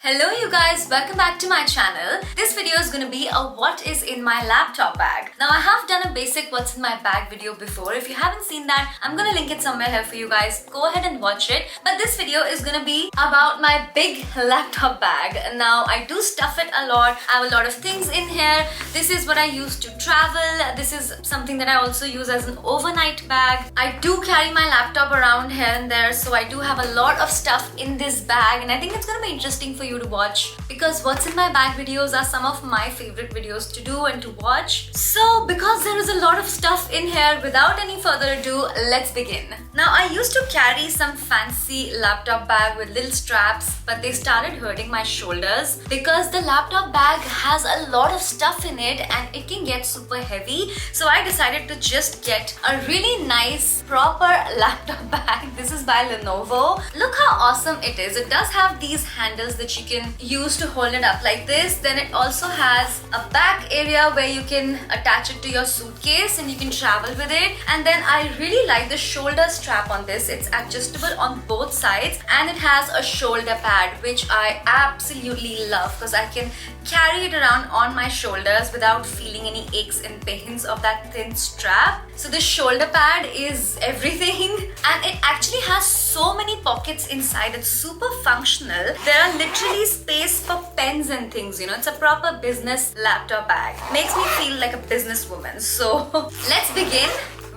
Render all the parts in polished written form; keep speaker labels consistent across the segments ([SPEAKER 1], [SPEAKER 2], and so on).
[SPEAKER 1] Hello you guys, welcome back to my channel. This video is going to be a what is in my laptop bag. Now I have done a basic what's in my bag video before. If you haven't seen that, I'm going to link it somewhere here for you guys. Go ahead and watch it. But this video is going to be about my big laptop bag. Now I do stuff it a lot. I have a lot of things in here. This is what I use to travel. This is something that I also use as an overnight bag. I do carry my laptop around here and there, so I do have a lot of stuff in this bag, and I think it's going to be interesting for you to watch because what's in my bag videos are some of my favorite videos to do and to watch. So because there is a lot of stuff in here, without any further ado, let's begin. Now I used to carry some fancy laptop bag with little straps, but they started hurting my shoulders because the laptop bag has a lot of stuff in it and it can get super heavy. So I decided to just get a really nice proper laptop bag. This is by Lenovo. Look how awesome it is. It does have these handles that you can use to hold it up like this. Then it also has a back area where you can attach it to your suitcase and you can travel with it. And then I really like the shoulder strap on this. It's adjustable on both sides and it has a shoulder pad, which I absolutely love because I can carry it around on my shoulders without feeling any aches and pains of that thin strap. So the shoulder pad is everything, and it actually has so many pockets inside. It's super functional. There are literally space for pens and things, you know. It's a proper business laptop bag. Makes me feel like a businesswoman. So let's begin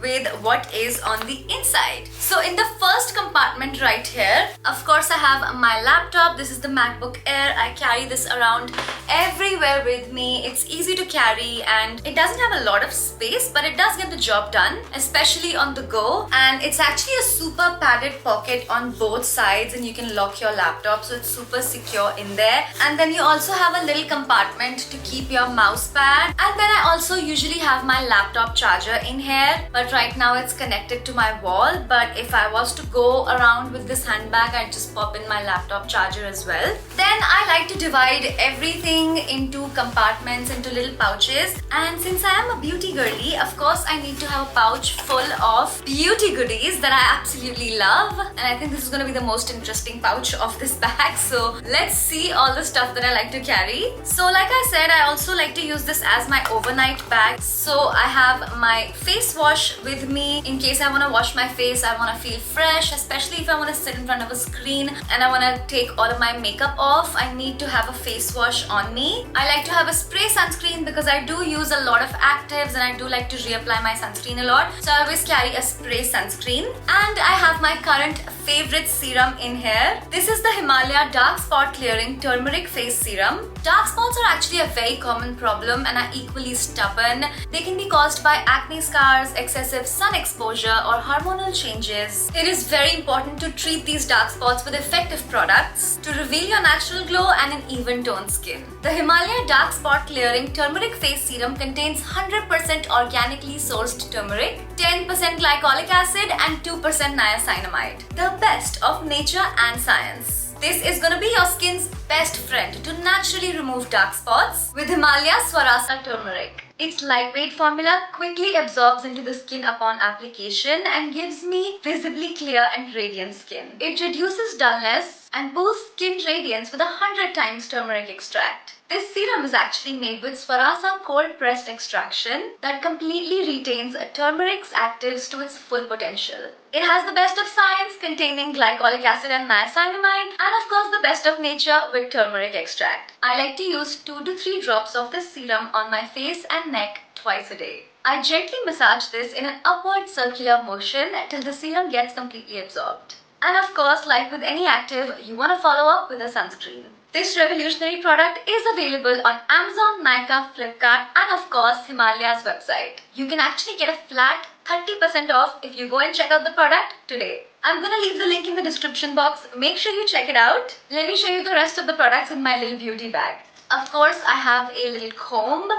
[SPEAKER 1] with what is on the inside. So in the first compartment right here, of course I have my laptop. This is the MacBook Air. I carry this around everywhere with me. It's easy to carry and it doesn't have a lot of space, but it does get the job done, especially on the go. And it's actually a super padded pocket on both sides and you can lock your laptop, so it's super secure in there. And then you also have a little compartment to keep your mouse pad. And then I also usually have my laptop charger in here, but right now it's connected to my wall. But if I was to go around with this handbag, I'd just pop in my laptop charger as well. Then I like to divide everything into compartments, into little pouches. And since I am a beauty girly, of course I need to have a pouch full of beauty goodies that I absolutely love. And I think this is going to be the most interesting pouch of this bag. So let's see all the stuff that I like to carry. So like I said, I also like to use this as my overnight bag. So I have my face wash with me in case I want to wash my face. I want to feel fresh, especially if I want to sit in front of a screen and I want to take all of my makeup off. I need to have a face wash on me. I like to have a spray sunscreen because I do use a lot of actives and I do like to reapply my sunscreen a lot. So I always carry a spray sunscreen. And I have my current favorite serum in here. This is the Himalaya Dark Spot Clearing Turmeric Face Serum. Dark spots are actually a very common problem and are equally stubborn. They can be caused by acne scars, excessive sun exposure or hormonal changes. It is very important to treat these dark spots with effective products to reveal your natural glow and an even toned skin. The Himalaya Dark Spot Clearing Turmeric Face Serum contains 100% organically sourced turmeric, 10% glycolic acid and 2% niacinamide. The best of nature and science. This is going to be your skin's best friend to naturally remove dark spots with Himalaya Swarasa Turmeric. Its lightweight formula quickly absorbs into the skin upon application and gives me visibly clear and radiant skin. It reduces dullness and boosts skin radiance with 100 times turmeric extract. This serum is actually made with Swarasa cold pressed extraction that completely retains turmeric's actives to its full potential. It has the best of science containing glycolic acid and niacinamide, and of course the best of nature with turmeric extract. I like to use 2 to 3 drops of this serum on my face and neck twice a day. I gently massage this in an upward circular motion till the serum gets completely absorbed. And of course, like with any active, you want to follow up with a sunscreen. This revolutionary product is available on Amazon, Nykaa, Flipkart and of course Himalaya's website. You can actually get a flat 30% off if you go and check out the product today. I'm gonna leave the link in the description box. Make sure you check it out. Let me show you the rest of the products in my little beauty bag. Of course, I have a little comb.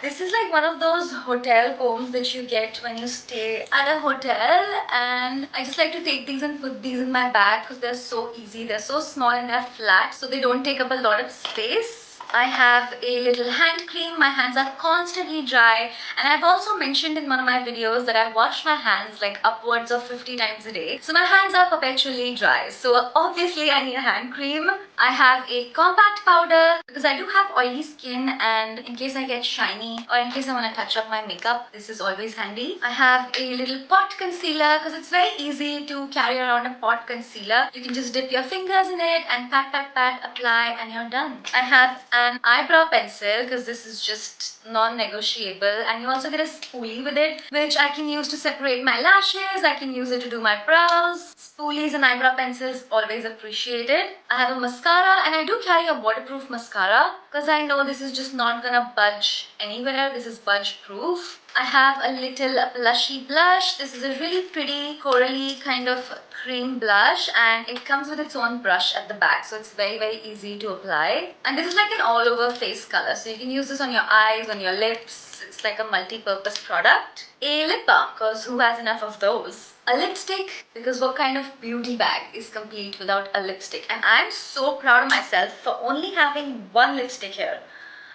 [SPEAKER 1] This is like one of those hotel combs that you get when you stay at a hotel, and I just like to take these and put these in my bag because they're so easy. They're so small and they're flat, so they don't take up a lot of space. I have a little hand cream. My hands are constantly dry, and I've also mentioned in one of my videos that I wash my hands like upwards of 50 times a day. So my hands are perpetually dry. So obviously I need a hand cream. I have a compact powder because I do have oily skin, and in case I get shiny or in case I want to touch up my makeup, this is always handy. I have a little pot concealer because it's very easy to carry around a pot concealer. You can just dip your fingers in it and pat, pat, pat, apply, and you're done. I have an eyebrow pencil because this is just non-negotiable, and you also get a spoolie with it, which I can use to separate my lashes. I can use it to do my brows. Spoolies and eyebrow pencils always appreciated. I have a mascara, and I do carry a waterproof mascara because I know this is just not gonna budge anywhere. This is budge proof. I have a little blushy blush. This is a really pretty corally kind of cream blush, and it comes with its own brush at the back, so it's very easy to apply. And this is like an all over face color, so you can use this on your eyes, on your lips. It's like a multi-purpose product. A lip balm, because who has enough of those? A lipstick, because what kind of beauty bag is complete without a lipstick? And I'm so proud of myself for only having one lipstick here.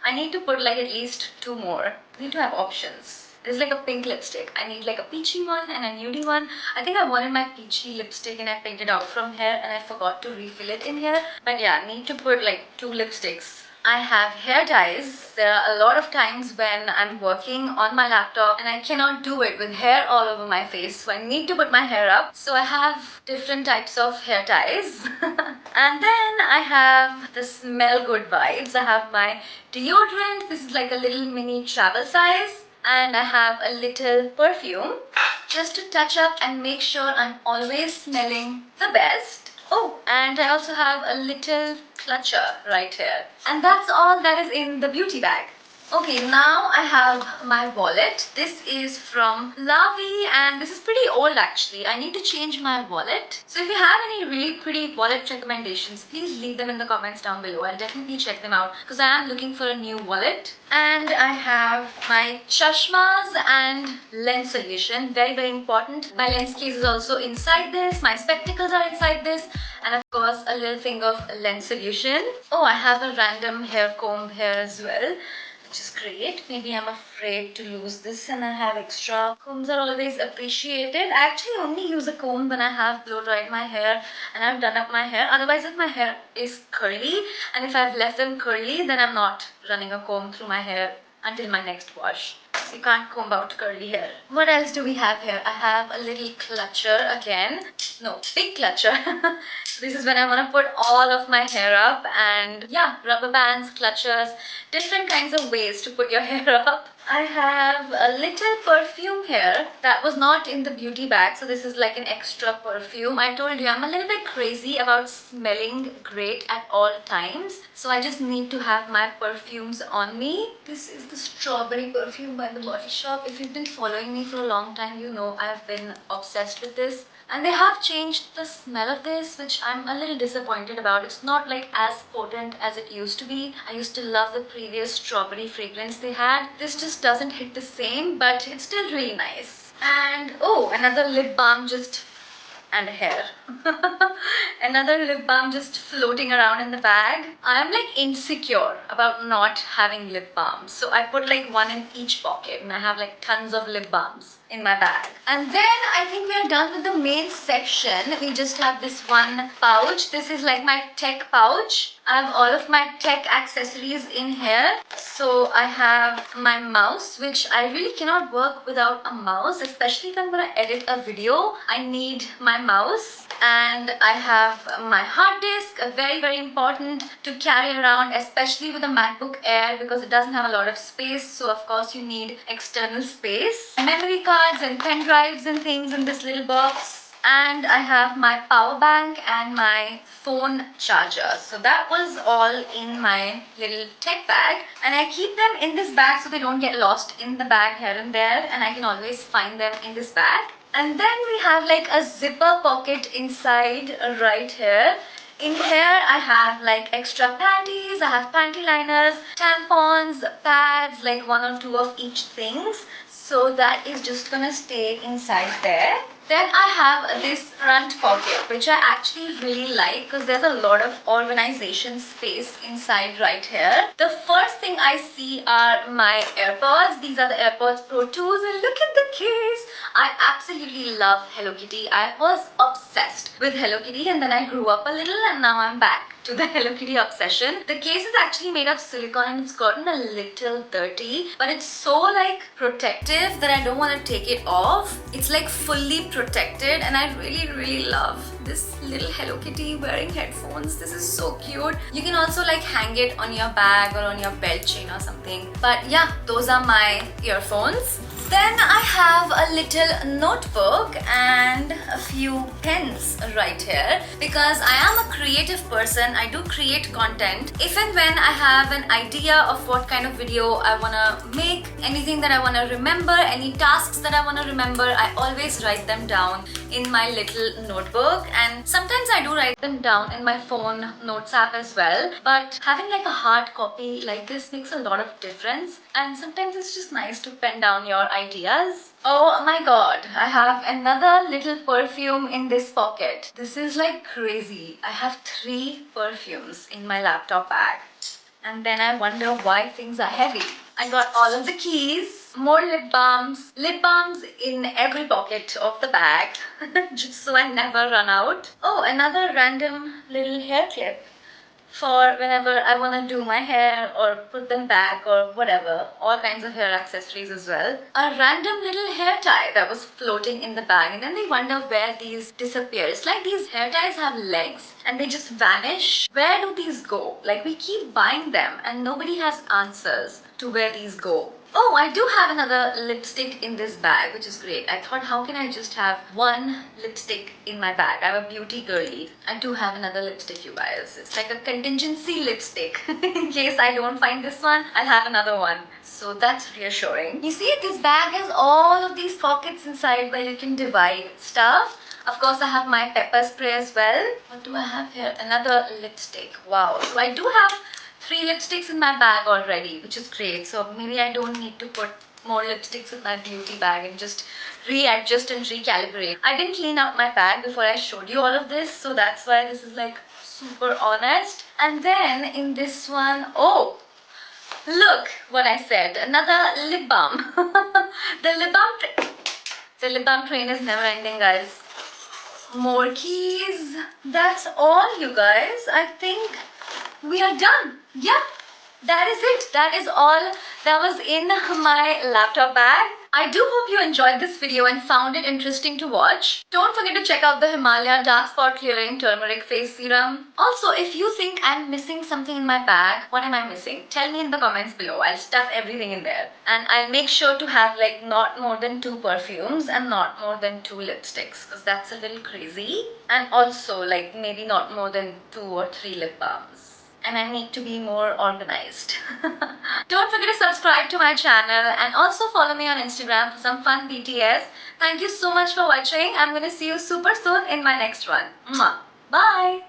[SPEAKER 1] I need to put like at least 2 more. I need to have options. There's like a pink lipstick. I need like a peachy one and a nudie one. I think I wanted my peachy lipstick and I picked it out from here and I forgot to refill it in here. But yeah, I need to put like 2 lipsticks. I have hair ties. There are a lot of times when I'm working on my laptop and I cannot do it with hair all over my face, so I need to put my hair up. So I have different types of hair ties. And then I have the smell good vibes. I have my deodorant. This is like a little mini travel size. And I have a little perfume just to touch up and make sure I'm always smelling the best. Oh, and I also have a little clutcher right here. And that's all that is in the beauty bag. Okay, now I have my wallet. This is from Lavi and this is pretty old actually. I need to change my wallet. So if you have any really pretty wallet recommendations, please leave them in the comments down below. I'll definitely check them out because I am looking for a new wallet. And I have my chashmas and lens solution. Very important. My lens case is also inside this. My spectacles are inside this. And of course a little thing of lens solution. Oh, I have a random hair comb here as well, which is great. Maybe I'm afraid to lose this and I have extra. Combs are always appreciated. I actually only use a comb when I have blow dried my hair and I've done up my hair. Otherwise, if my hair is curly and if I've left them curly, then I'm not running a comb through my hair until my next wash. So you can't comb out curly hair. What else do we have here? I have a little clutcher again. No, big clutcher. This is when I want to put all of my hair up, and yeah, rubber bands, clutchers, different kinds of ways to put your hair up. I have a little perfume here that was not in the beauty bag, so this is like an extra perfume. I told you I'm a little bit crazy about smelling great at all times, so I just need to have my perfumes on me. This is the strawberry perfume by The Body Shop. If you've been following me for a long time, you know I've been obsessed with this. And they have changed the smell of this, which I'm a little disappointed about. It's not like as potent as it used to be. I used to love the previous strawberry fragrance they had. This just doesn't hit the same, but it's still really nice. And oh, another lip balm just and hair. Another lip balm just floating around in the bag. I'm like insecure about not having lip balm, so I put like one in each pocket and I have like tons of lip balms in my bag. And then I think we are done with the main section. We just have this one pouch. This is like my tech pouch. I have all of my tech accessories in here. So I have my mouse, which I really cannot work without a mouse, especially if I'm gonna edit a video. I need my mouse. And I have my hard disk, very important to carry around, especially with a MacBook Air because it doesn't have a lot of space, so of course you need external space. Memory cards and pen drives and things in this little box. And I have my power bank and my phone charger. So that was all in my little tech bag, and I keep them in this bag so they don't get lost in the bag here and there, and I can always find them in this bag. And then we have like a zipper pocket inside right here. In here I have like extra panties, I have panty liners, tampons, pads, like 1 or 2 of each things. So that is just gonna stay inside there. Then I have this front pocket, which I actually really like because there's a lot of organization space inside right here. The first thing I see are my AirPods. These are the AirPods Pro 2s, and look at the case. I absolutely love Hello Kitty. I was obsessed with Hello Kitty, and then I grew up a little, and now I'm back to the Hello Kitty obsession. The case is actually made of silicone and it's gotten a little dirty, but it's so like protective that I don't want to take it off. It's like fully protected, and I really love this little Hello Kitty wearing headphones. This is so cute. You can also like hang it on your bag or on your belt chain or something. But yeah, those are my earphones. Then I have a little notebook and a few pens right here because I am a creative person. I do create content. If and when I have an idea of what kind of video I want to make, anything that I want to remember, any tasks that I want to remember, I always write them down in my little notebook, and sometimes I do write them down in my phone notes app as well. But having like a hard copy like this makes a lot of difference, and sometimes it's just nice to pen down your ideas. Oh my god, I have another little perfume in this pocket. This is like crazy. I have 3 perfumes in my laptop bag. And then I wonder why things are heavy. I got all of the keys, more lip balms in every pocket of the bag, just so I never run out. Oh, another random little hair clip for whenever I want to do my hair or put them back or whatever. All kinds of hair accessories as well. A random little hair tie that was floating in the bag, and then they wonder where these disappear. It's like these hair ties have legs and they just vanish. Where do these go? Like, we keep buying them and nobody has answers to where these go. Oh, I do have another lipstick in this bag, which is great. I thought, how can I just have one lipstick in my bag? I'm a beauty girly. I do have another lipstick, you guys. It's like a contingency lipstick. In case I don't find this one, I'll have another one. So that's reassuring. You see, this bag has all of these pockets inside where you can divide stuff. Of course, I have my pepper spray as well. What do I have here? Another lipstick. Wow. So I do have 3 lipsticks in my bag already, which is great. So maybe I don't need to put more lipsticks in my beauty bag and just readjust and recalibrate. I didn't clean out my bag before I showed you all of this, so that's why this is like super honest. And then in this one, oh, look what I said. Another lip balm. The lip balm train is never ending, guys. More keys. That's all, you guys. I think we are done. Yeah, that is it. That is all that was in my laptop bag. I do hope you enjoyed this video and found it interesting to watch. Don't forget to check out the Himalaya Dark Spot Clearing Turmeric Face Serum. Also, if you think I'm missing something in my bag, what am I missing? Tell me in the comments below. I'll stuff everything in there. And I'll make sure to have like not more than 2 perfumes and not more than 2 lipsticks, because that's a little crazy. And also like maybe not more than 2 or 3 lip balms. And I need to be more organized. Don't forget to subscribe to my channel and also follow me on Instagram for some fun BTS. Thank you so much for watching. I'm going to see you super soon in my next one. Mwah. Bye!